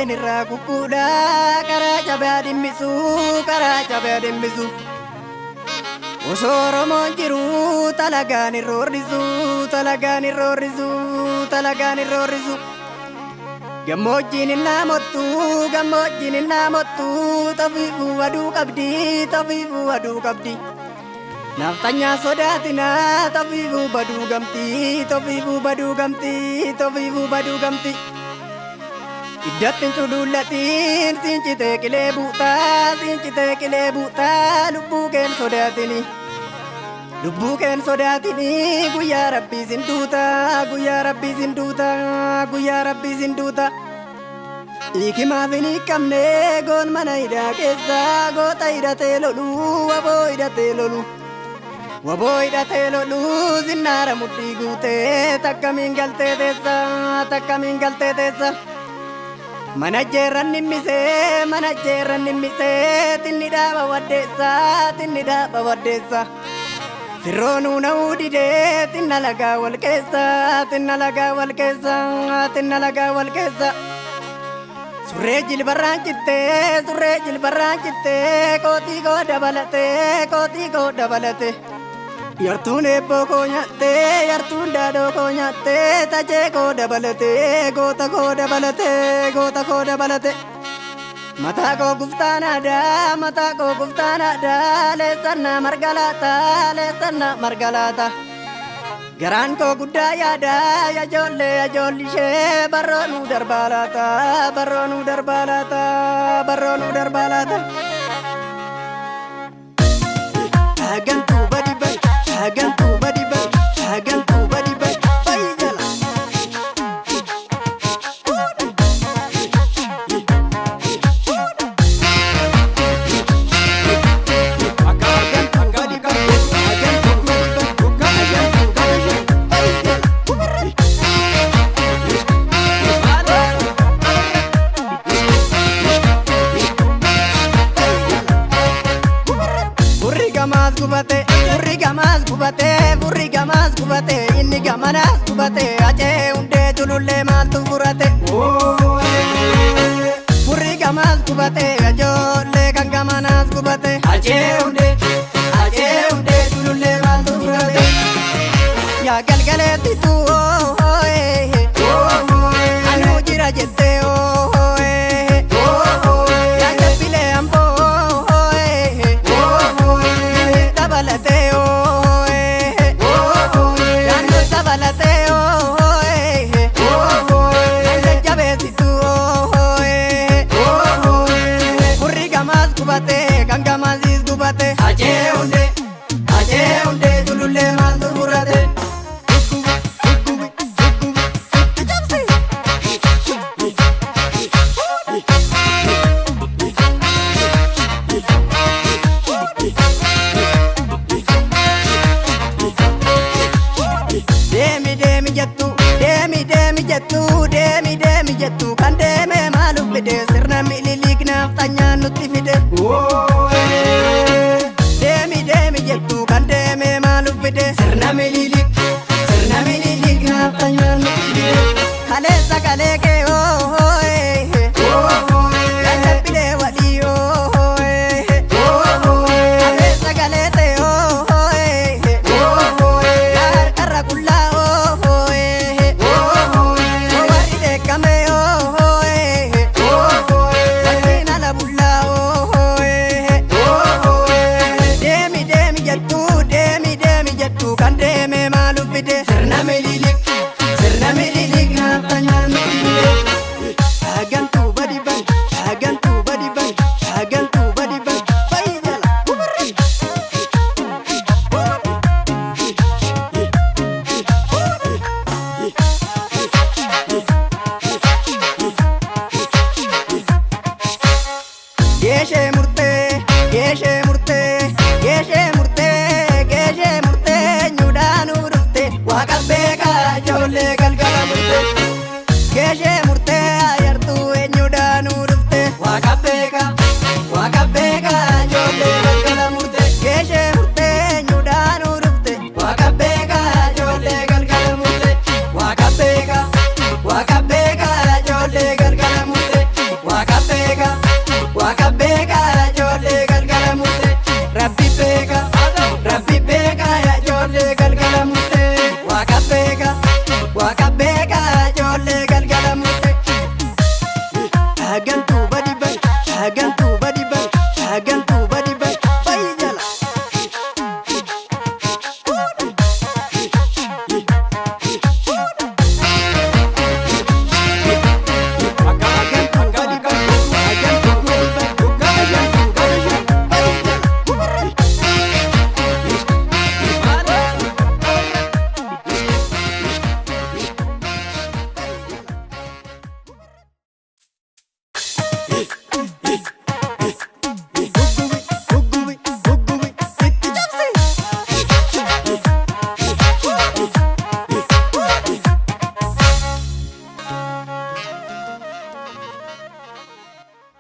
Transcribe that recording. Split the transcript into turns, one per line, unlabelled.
Bukkeen irraa kukkuudha karaa cabaa dhimmisu karaa cabaa dhimmisu. Osoo Oromoon jiru talagaan hin roorrisu talagaan hin roorrisu talagaan hin roorrisu. Gammoojjiin hin naamottu gammoojjiin hin naamottu tafiifuu aduu qabdi tafiifuu aduu qabdi. Naftanyaa sodaatina tafiifuu baduu gamti tafiifuu baduu gamti tafiifuu baduu gamti. Iddattiin culullatiin sincitee qilee buutaa sincitee qilee buutaa lubbuu keen sodaatini lubbuu keen sodaatini guyyaa rabbii sin duuta guyyaa rabbii sin duuta guyyaa rabbii sin duuta. Hiikimaaf hin hiikamne goon mana hidhaa keessa goota hidhatee lolu waboo hidhatee lolu waboo hidhatee lolu zinnaara mudhii guutee takkamiin galtee teessa takkamiin galtee teessa. Mana jeerran nimmisee tinni dhaaba waddeessa firroonuu na'uu didee tinna lagaa wal keessa tinna lagaa wal keessa tinna lagaa wal keessa. Surree jilbarraan cittee kootii koo dabalate yartuun eebboo koo nyaattee yartuun daadhoo koo nyaattee tajee koo dabalate goota koo dabalate. Mataa koo guftaan aadaa leessannaa margalaata garaan koo guddaa yaada ajoollishee barroonuu darbaalaata. Hagantuu badi badi hagantuu badi badi hagantuu badi badi fayyala. Burri gamas gubate inni gamanas gubate acee hundee tulullee maaltu furate. Burri gamas gubate ajoollee kan gamanas gubate acee hundee tulullee maaltu furate. Yaa galgaleetti tuu anuu jira jettee yaa jabbilee amboo dabalatee Burri gamas gubate kan gamasis gubate.